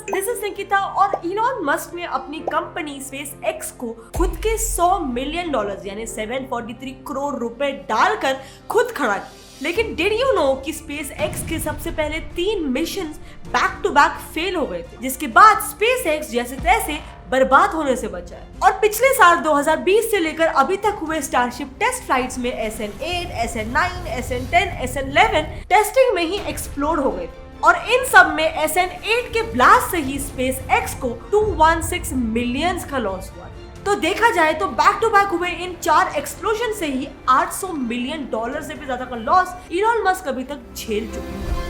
This is Nikita और Elon Musk ने अपनी कंपनी स्पेस एक्स को खुद के $100 मिलियन यानी 743 करोड़ रुपए डालकर खुद खड़ा किया। लेकिन डिड यू नो कि स्पेस एक्स के सबसे पहले 3 mission back to back fail हो गए थे, जिसके बाद स्पेस एक्स जैसे तैसे बर्बाद होने से बचा है। और पिछले साल 2020 से लेकर अभी तक हुए स्टारशिप टेस्ट फ्लाइट्स में SN8, SN9, SN10, SN11 testing में ही एक्सप्लोड हो गए थे। और इन सब में SN8 के ब्लास्ट से ही स्पेस एक्स को 216 मिलियन का लॉस हुआ। तो देखा जाए तो बैक टू बैक हुए इन 4 एक्सप्लोजन से ही $800 मिलियन से भी ज्यादा का लॉस इलॉन मस्क अभी तक झेल चुके हैं।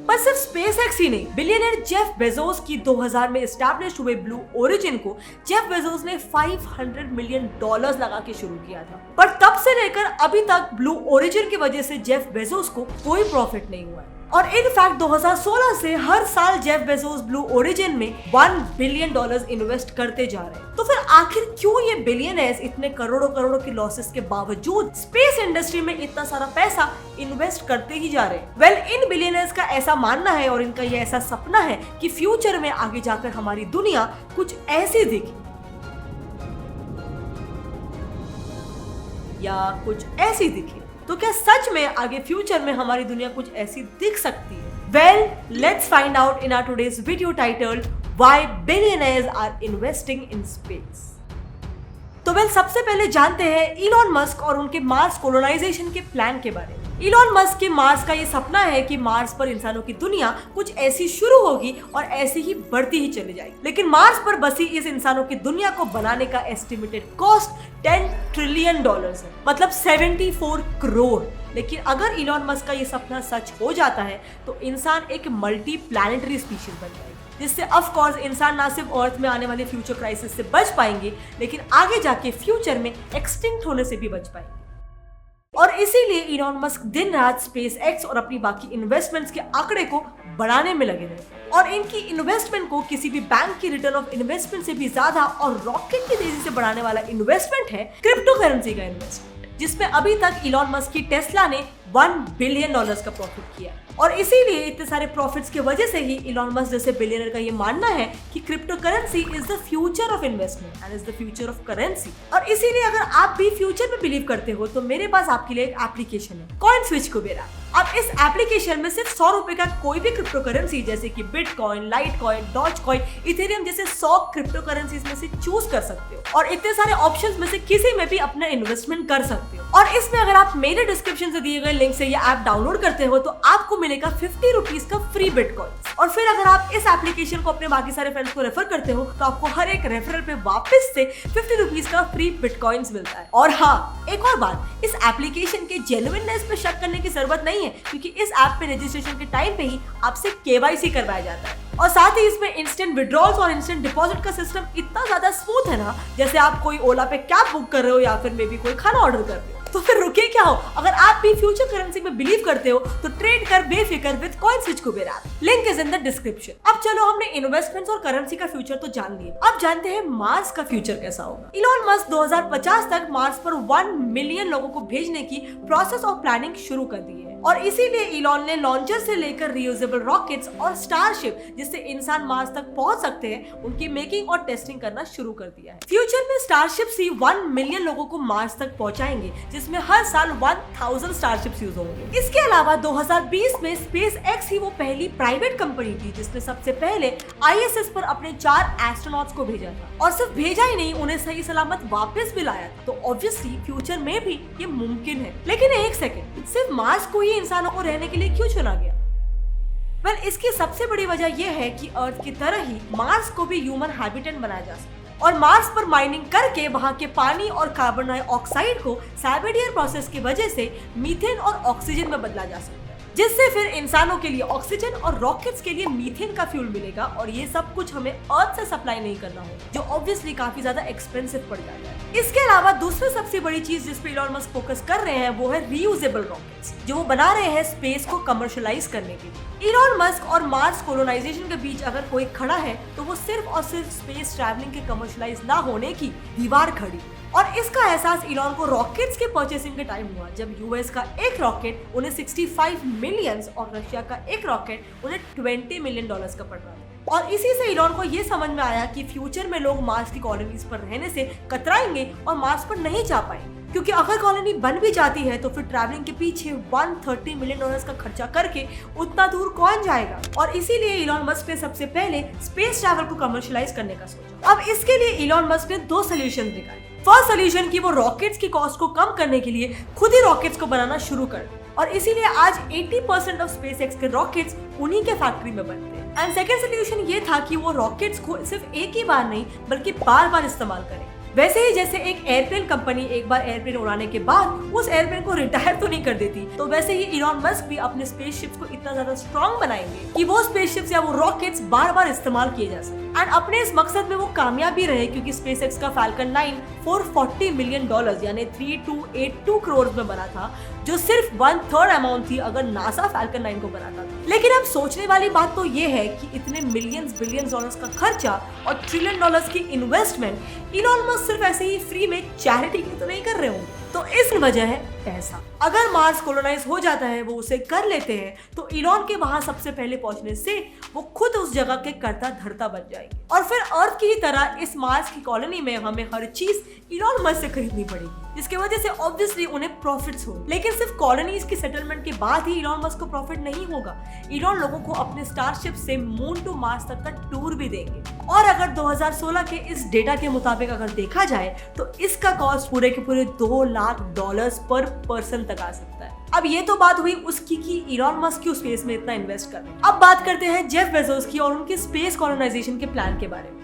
पर सिर्फ स्पेस एक्स ही नहीं, बिलियनर जेफ बेजोस की 2000 में एस्टैब्लिश हुए ब्लू ओरिजिन को जेफ बेजोस ने $500 मिलियन लगा के शुरू किया था। पर तब से लेकर अभी तक ब्लू ओरिजिन की वजह से जेफ बेजोस को कोई प्रॉफिट नहीं हुआ है। और इनफैक्ट 2016 से हर साल जेफ बेजोस ब्लू ओरिजिन में $1 बिलियन इन्वेस्ट करते जा रहे हैं। तो फिर आखिर क्यों ये बिलियनर्स इतने करोड़ों करोड़ों की लॉसेस के बावजूद स्पेस इंडस्ट्री में इतना सारा पैसा इन्वेस्ट करते ही जा रहे हैं? वेल, इन बिलियनर्स का ऐसा मानना है और इनका ये ऐसा सपना है कि फ्यूचर में आगे जाकर हमारी दुनिया कुछ ऐसी दिखे या कुछ ऐसी दिखे। तो क्या सच में आगे फ्यूचर में हमारी दुनिया कुछ ऐसी दिख सकती है? Well, let's find out in our today's video titled why billionaires are investing in space. तो वेल, सबसे पहले जानते हैं इलॉन मस्क और उनके मार्स कोलोनाइजेशन के प्लान के बारे में। इलॉन मस्क के मार्स का ये सपना है कि मार्स पर इंसानों की दुनिया कुछ ऐसी शुरू होगी और ऐसे ही बढ़ती ही चली जाएगी। लेकिन मार्स पर बसी इस इंसानों की दुनिया को बनाने का एस्टिमेटेड कॉस्ट $10 ट्रिलियन है, मतलब 74 करोड़। लेकिन अगर इलॉन मस्क का ये सपना सच हो जाता है तो इंसान एक मल्टी प्लैनेटरी स्पीशीज बन जाएगी, जिससे ऑफ कोर्स इंसान ना सिर्फ अर्थ में आने वाले फ्यूचर क्राइसिस से बच पाएंगे, लेकिन आगे जाके फ्यूचर में एक्सटिंक्ट होने से भी बच पाएंगे। और इसीलिए इलॉन मस्क दिन रात स्पेस एक्स और अपनी बाकी इन्वेस्टमेंट्स के आंकड़े को बढ़ाने में लगे रहे। और इनकी इन्वेस्टमेंट को किसी भी बैंक की रिटर्न ऑफ इन्वेस्टमेंट से भी ज्यादा और रॉकेट की तेजी से बढ़ाने वाला इन्वेस्टमेंट है क्रिप्टो करेंसी का इन्वेस्टमेंट, जिसमें अभी तक इलॉन मस्क की टेस्ला ने $1 बिलियन का प्रॉफिट किया। और इसीलिए इतने सारे प्रॉफिट्स की वजह से ही इलॉन मस्क जैसे बिलियनर का ये मानना है कि crypto currency is the future of investment and is the future of currency. और इसीलिए अगर आप भी फ्यूचर में बिलीव करते हो तो मेरे पास आपके लिए एक एप्लीकेशन है, कॉइन स्विच कुबेरा। आप इस एप्लीकेशन में सिर्फ $100 का कोई भी क्रिप्टो करेंसी जैसे कि बिटकॉइन, लाइटकॉइन, डॉजकॉइन, इथेरियम जैसे 100 क्रिप्टो करेंसीज में से चूज कर सकते हो और इतने सारे ऑप्शंस में से किसी में भी अपना इन्वेस्टमेंट कर सकते हो। और इसमें अगर आप मेरे डिस्क्रिप्शन से दिए गए लिंक से ये ऐप डाउनलोड करते हो तो आपको मिलेगा ₹50 का फ्री बिटकॉइन। और फिर अगर आप इस एप्लीकेशन को अपने बाकी सारे फ्रेंड्स को रेफर करते हो तो आपको हर एक रेफरल पे वापस से ₹50 का फ्री बिटकॉइंस मिलता है। और हाँ, एक और बात, इस एप्लीकेशन के जेन्युइननेस पे शक करने की जरूरत नहीं है, क्योंकि इस ऐप पे रजिस्ट्रेशन के टाइम पे ही आपसे KYC करवाया जाता है। और साथ ही इसमें इंस्टेंट विड्रॉल्स और इंस्टेंट डिपॉजिट का सिस्टम इतना ज्यादा स्मूथ है ना, जैसे आप कोई ओला पे कैब बुक कर रहे हो या फिर मे बी कोई खाना ऑर्डर कर रहे हो। तो फिर रुके क्या हो, अगर आप भी फ्यूचर करेंसी में बिलीव करते हो तो ट्रेड कर बेफिक्र with coin switch Kubera. Link is in the description. अब चलो, हमने इन्वेस्टमेंट्स और करेंसी का फ्यूचर तो जान लिया, अब जानते हैं मार्स का फ्यूचर कैसा होगा। इलॉन मस्क 2050 तक मार्स पर 1 मिलियन लोगों को भेजने की प्रोसेस और प्लानिंग शुरू कर दी है। और इसीलिए इलॉन ने लॉन्चर से लेकर रियूजेबल रॉकेट्स और स्टारशिप जिससे इंसान मार्स तक पहुंच सकते हैं उनकी मेकिंग और टेस्टिंग करना शुरू कर दिया है। फ्यूचर में स्टारशिप ही 1 मिलियन लोगों को मार्स तक पहुंचाएंगे, जिसमें हर साल 1000 स्टारशिप्स यूज होंगे। इसके अलावा 2020 में स्पेस एक्स ही वो पहली प्राइवेट कंपनी थी जिसने सबसे पहले ISS पर अपने 4 एस्ट्रोनॉट्स को भेजा था। और सिर्फ भेजा ही नहीं, उन्हें सही सलामत वापस भी लाया था। तो ऑब्वियसली फ्यूचर में भी ये मुमकिन है। लेकिन एक सेकेंड, सिर्फ मार्स को ही इंसानों को रहने के लिए क्यों चुना गया? वेल, इसकी सबसे बड़ी वजह यह है कि अर्थ की तरह ही मार्स को भी ह्यूमन हैबिटेट बनाया जा सकता है। और मार्स पर माइनिंग करके वहां के पानी और कार्बन डाइऑक्साइड को सैबेडियर प्रोसेस की वजह से मीथेन और ऑक्सीजन में बदला जा सकता है, जिससे फिर इंसानों के लिए ऑक्सीजन और रॉकेट्स के लिए मीथेन का फ्यूल मिलेगा। और ये सब कुछ हमें अर्थ से सप्लाई नहीं करना होगा, जो ऑब्वियसली काफी ज्यादा एक्सपेंसिव पड़ जाता है। इसके अलावा दूसरी सबसे बड़ी चीज जिस पे इलॉन मस्क फोकस कर रहे हैं वो है रीयूजेबल रॉकेट्स, जो वो बना रहे हैं स्पेस को कमर्शियलाइज करने के लिए। इलॉन मस्क और मार्स कोलोनाइजेशन के बीच अगर कोई खड़ा है तो वो सिर्फ और सिर्फ स्पेस ट्रैवलिंग के कमर्शलाइज ना होने की दीवार खड़ी। और इसका एहसास इलॉन को रॉकेट्स के परचेसिंग के टाइम हुआ, जब यूएस का एक रॉकेट उन्हें 65 मिलियन और रशिया का एक रॉकेट उन्हें $20 मिलियन का पड़ रहा था। और इसी से इलॉन को ये समझ में आया कि फ्यूचर में लोग मार्स की कॉलोनीज पर रहने से कतराएंगे और मार्स पर नहीं जा पाएंगे, क्योंकि अगर कॉलोनी बन भी जाती है तो फिर ट्रैवलिंग के पीछे $130 मिलियन का खर्चा करके उतना दूर कौन जाएगा। और इसीलिए इलॉन मस्क ने सबसे पहले स्पेस ट्रैवल को कमर्शियलाइज करने का सोचा। अब इसके लिए इलॉन मस्क ने 2 सोल्यूशन निकाले। फर्स्ट सोल्यूशन की वो रॉकेट्स की कॉस्ट को कम करने के लिए खुद ही रॉकेट्स को बनाना शुरू कर दिया, और इसीलिए आज 80% ऑफ स्पेसएक्स के रॉकेट्स उन्हीं के फैक्ट्री में बनते हैं। एंड सेकंड सोल्यूशन ये था कि वो रॉकेट्स को सिर्फ एक ही बार नहीं बल्कि बार बार इस्तेमाल करें। वैसे ही जैसे एक एयरप्लेन कंपनी एक बार एयरप्लेन उड़ाने के बाद उस एयरप्लेन को रिटायर तो नहीं कर देती, तो वैसे ही इलॉन मस्क भी अपने स्पेसशिप्स को इतना ज्यादा स्ट्रॉन्ग बनाएंगे कि वो स्पेसशिप्स या वो रॉकेट्स बार बार इस्तेमाल किए जा सके। एंड अपने इस मकसद में वो कामयाब भी रहे, क्योंकि स्पेसएक्स का फाल्कन 9 $440 मिलियन यानी 3282 करोड़ में बना था, जो सिर्फ 1/3 अमाउंट थी अगर नासा फाल्कन 9 को बनाता था। लेकिन अब सोचने वाली बात तो ये है कि इतने मिलियंस बिलियंस डॉलर्स का खर्चा और $1 ट्रिलियन की इन्वेस्टमेंट इलॉन मस्क सिर्फ ऐसे ही फ्री में चैरिटी के तो नहीं कर रहे होंगे। तो इस वजह है पैसा। अगर मार्स कोलोनाइज हो जाता है, वो उसे कर लेते हैं, तो इलॉन के वहां सबसे पहले पहुंचने से वो खुद उस जगह के कर्ता धर्ता बन जाएंगे। और फिर अर्थ की ही तरह इस मार्स की कॉलोनी में हमें हर चीज इलॉन मस्क से खरीदनी पड़ेगी, जिसकी वजह से ऑब्वियसली उन्हें प्रॉफिट्स हो। लेकिन सिर्फ कॉलोनीज की सेटलमेंट के बाद ही इलॉन मस्क को प्रॉफिट नहीं होगा। इलॉन लोगों को अपने स्टारशिप से मून टू मार्स तक का टूर भी देंगे। और अगर 2016 के इस डेटा के मुताबिक अगर देखा जाए तो इसका कॉस्ट पूरे के पूरे $2 लाख पर पर्सन तक आ सकता है। अब ये तो बात हुई उसकी कि इलॉन मस्क क्यों स्पेस में इतना इन्वेस्ट कर रहे हैं। अब बात करते हैं जेफ बेजोस की और उनके स्पेस कॉलोनाइजेशन के प्लान के बारे में।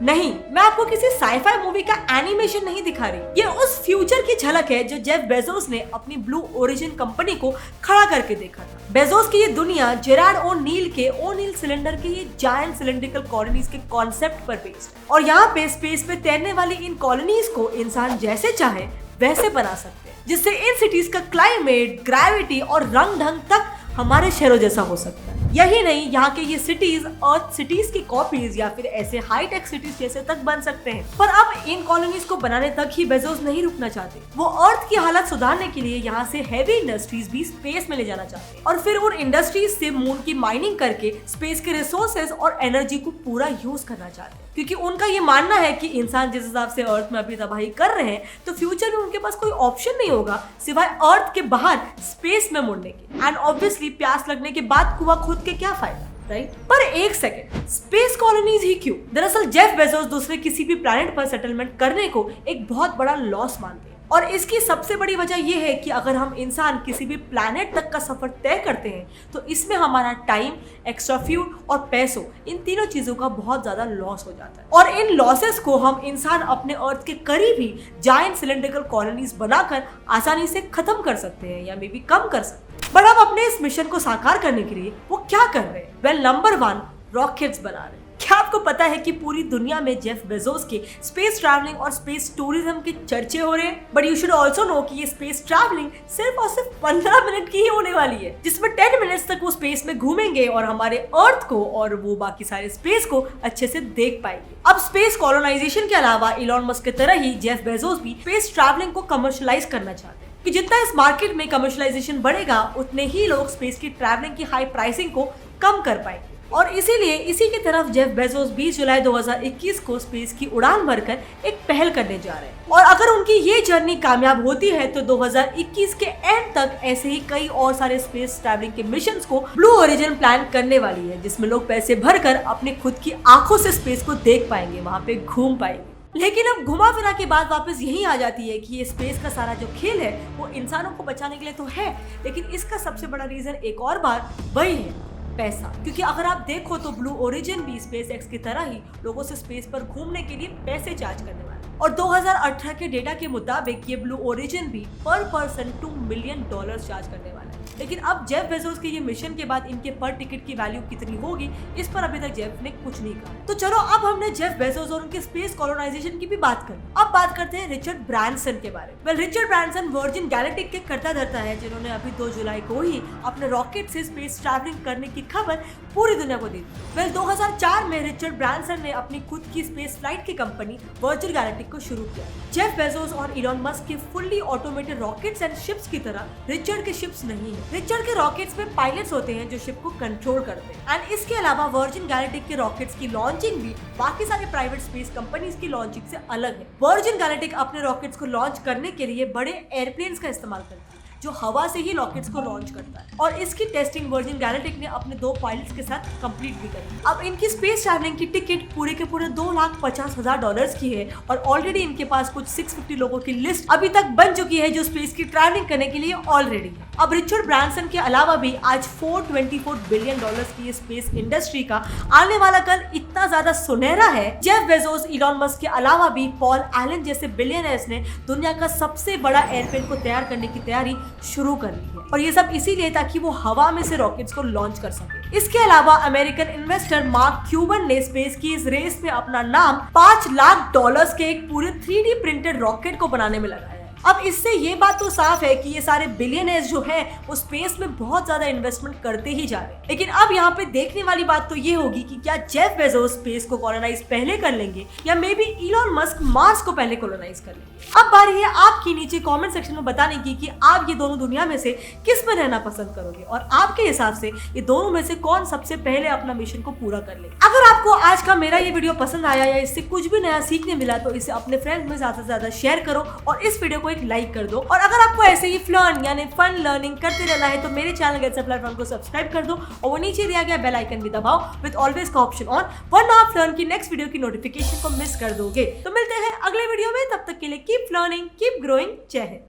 नहीं, मैं आपको किसी साइफाई मूवी का एनिमेशन नहीं दिखा रही। ये उस फ्यूचर की झलक है जो जेफ बेजोस ने अपनी ब्लू ओरिजिन कंपनी को खड़ा करके देखा था। बेजोस की ये दुनिया जेरार्ड ओ'नील के ओ'नील सिलेंडर के ये जायंट सिलेंड्रिकल कॉलोनीज के कॉन्सेप्ट पर बेस्ड है। और यहाँ पे स्पेस पे तैरने वाली इन कॉलोनीज को इंसान जैसे चाहे वैसे बना सकते हैं, जिससे इन सिटीज का क्लाइमेट, ग्रेविटी और रंग ढंग तक हमारे शहरों जैसा हो सकता है। यही नहीं, यहाँ के ये सिटीज अर्थ सिटीज की कॉपीज या फिर ऐसे हाईटेक सिटीज जैसे तक बन सकते हैं। पर अब इन कॉलोनीज को बनाने तक ही बेजोस नहीं रुकना चाहते। वो अर्थ की हालत सुधारने के लिए यहाँ से हैवी इंडस्ट्रीज भी स्पेस में ले जाना चाहते हैं, और फिर उन इंडस्ट्रीज से मून की माइनिंग करके स्पेस के रिसोर्सेज और एनर्जी को पूरा यूज करना चाहते हैं। क्योंकि उनका ये मानना है कि इंसान जिस हिसाब से अर्थ में अभी तबाही कर रहे हैं, तो फ्यूचर में उनके पास कोई ऑप्शन नहीं होगा सिवाय अर्थ के बाहर स्पेस में मुड़ने के। एंड ऑब्वियसली प्यास लगने के बाद कुआं खोद के क्या फायदा, राइट? पर एक सेकेंड, स्पेस कॉलोनीज ही क्यों? दरअसल जेफ बेजोस दूसरे किसी भी प्लैनेट पर सेटलमेंट करने को एक बहुत बड़ा लॉस मानते हैं, और इसकी सबसे बड़ी वजह यह है कि अगर हम इंसान किसी भी प्लैनेट तक का सफर तय करते हैं तो इसमें हमारा टाइम, एक्स्ट्रा फ्यूल और पैसों, इन तीनों चीजों का बहुत ज्यादा लॉस हो जाता है। और इन लॉसेस को हम इंसान अपने अर्थ के करीब ही जायंट सिलेंड्रिकल कॉलोनीज बनाकर आसानी से खत्म कर सकते हैं या मे बी कम कर सकते हैं। बट हम अपने इस मिशन को साकार करने के लिए वो क्या कर रहे हैं? वेल, नंबर 1, रॉकेट्स बना रहे हैं। क्या आपको पता है कि पूरी दुनिया में जेफ बेजोस के स्पेस ट्रैवलिंग और स्पेस टूरिज्म के चर्चे हो रहे हैं? But you should also know कि ये स्पेस ट्रैवलिंग सिर्फ और सिर्फ 15 मिनट की ही होने वाली है, जिसमें 10 मिनट्स तक वो स्पेस में घूमेंगे और हमारे अर्थ को और वो बाकी सारे स्पेस को अच्छे से देख पाएंगे। अब स्पेस कॉलोनाइजेशन के अलावा इलॉन मस्क की तरह ही जेफ बेजोस भी स्पेस ट्रैवलिंग को कमर्शलाइज करना चाहते हैं, कि जितना इस मार्केट में कमर्शलाइजेशन बढ़ेगा उतने ही लोग स्पेस की ट्रैवलिंग की हाई प्राइसिंग को कम कर पाएंगे। और इसीलिए इसी की तरफ जेफ बेजोस 20 जुलाई 2021 को स्पेस की उड़ान भरकर एक पहल करने जा रहे हैं। और अगर उनकी ये जर्नी कामयाब होती है तो 2021 के एंड तक ऐसे ही कई और सारे स्पेस ट्रैवलिंग के मिशंस को ब्लू ओरिजिन प्लान करने वाली है, जिसमें लोग पैसे भरकर अपने खुद की आंखों से स्पेस को देख पाएंगे, वहां पे घूम पाएंगे। लेकिन अब घुमा फिरा के बात वापस यही आ जाती है कि ये स्पेस का सारा जो खेल है वो इंसानों को बचाने के लिए तो है, लेकिन इसका सबसे बड़ा रीजन एक और बार वही है, पैसा। क्योंकि अगर आप देखो तो ब्लू ओरिजिन भी स्पेस एक्स की तरह ही लोगों से स्पेस पर घूमने के लिए पैसे चार्ज करने वाला है। और 2018 के डेटा के मुताबिक ये ब्लू ओरिजिन भी पर पर्सन $2 मिलियन चार्ज करने वाला है। लेकिन अब जेफ बेजोस के ये मिशन के बाद इनके पर टिकट की वैल्यू कितनी होगी, इस पर अभी तक जेफ ने कुछ नहीं कहा। तो चलो अब हमने जेफ बेजोस और उनके स्पेस कॉलोनाइजेशन की भी बात कर। अब बात करते हैं रिचर्ड ब्रांसन के बारे में। रिचर्ड ब्रांसन वर्जिन गैलेक्टिक के कर्ता धर्ता है, जिन्होंने अभी 2 जुलाई को ही अपने रॉकेट से स्पेस ट्रैवलिंग करने की खबर पूरी दुनिया को दी। 2004 में रिचर्ड ब्रांसन ने अपनी खुद की स्पेस फ्लाइट की कंपनी वर्जिन गैलेक्टिक को शुरू किया। जेफ बेजोस और इलॉन मस्क के fully automated rockets and ships की तरह रिचर्ड के शिप्स नहीं है। रिचर्ड के रॉकेट्स में पायलट्स होते हैं जो शिप को कंट्रोल करते हैं। एंड इसके अलावा वर्जिन गैलेक्टिक के रॉकेट्स की लॉन्चिंग भी बाकी सारे प्राइवेट स्पेस कंपनीज की लॉन्चिंग से अलग है। वर्जिन गैलेक्टिक अपने रॉकेट्स को लॉन्च करने के लिए बड़े एयरप्लेन्स का इस्तेमाल करती है, जो हवा से ही रॉकेट्स को लॉन्च करता है, और इसकी टेस्टिंग वर्जिन गैलेक्टिक ने अपने 2 पायलट्स के साथ कंप्लीट भी करी। अब इनकी स्पेस ट्रैवलिंग की टिकट पूरे के पूरे $2,50,000 की है, और ऑलरेडी इनके पास कुछ 650 लोगों की लिस्ट अभी तक बन चुकी है जो स्पेस की ट्रैवलिंग करने के लिए ऑलरेडी है। अब रिचर्ड ब्रांसन के अलावा भी आज $424 बिलियन की स्पेस इंडस्ट्री का आने वाला कल इतना ज्यादा सुनहरा है। जेफ बेजोस, इलॉन मस्क के अलावा भी पॉल एलन जैसे बिलियनर्स ने दुनिया का सबसे बड़ा एयरप्लेन को तैयार करने की तैयारी शुरू कर ली है, और ये सब इसीलिए ताकि वो हवा में से रॉकेट्स को लॉन्च कर सके। इसके अलावा अमेरिकन इन्वेस्टर मार्क क्यूबन ने स्पेस की इस रेस में अपना नाम $5 लाख के एक पूरे 3D प्रिंटेड रॉकेट को बनाने में लगाया है। अब इससे ये बात तो साफ है कि ये सारे बिलियनर्स जो हैं वो स्पेस में बहुत ज्यादा इन्वेस्टमेंट करते ही जा रहे हैं। लेकिन अब यहाँ पे देखने वाली बात तो ये होगी कि क्या जेफ बेजोस स्पेस को कॉलोनाइज पहले कर लेंगे, या may be Elon Musk Mars को पहले कॉलोनाइज कर लेंगे। अब बारी है आपकी नीचे कमेंट सेक्शन में बताने की कि आप ये दोनों दुनिया में से किस में रहना पसंद करोगे, और आपके हिसाब से ये दोनों में से कौन सबसे पहले अपना मिशन को पूरा कर लेगा। अगर आपको आज का मेरा ये वीडियो पसंद आया या इससे कुछ भी नया सीखने मिला तो इसे अपने फ्रेंड्स में ज्यादा से ज्यादा शेयर करो, और इस वीडियो को एक लाइक कर दो। और अगर आपको ऐसे ही फ्लर्न यानी फन लर्निंग करते रहना है तो मेरे चैनल गेट्स अ प्लेटफॉर्म को सब्सक्राइब कर दो, और वो नीचे दिया गया बेल आइकन भी दबाओ विद ऑलवेज का ऑप्शन ऑन, वरना आप फ्लर्न की नेक्स्ट वीडियो की नोटिफिकेशन को मिस कर दोगे। तो मिलते हैं अगले वीडियो में, तब तक के लिए कीप लर्निंग, कीप ग्रोइंग। जय हिंद।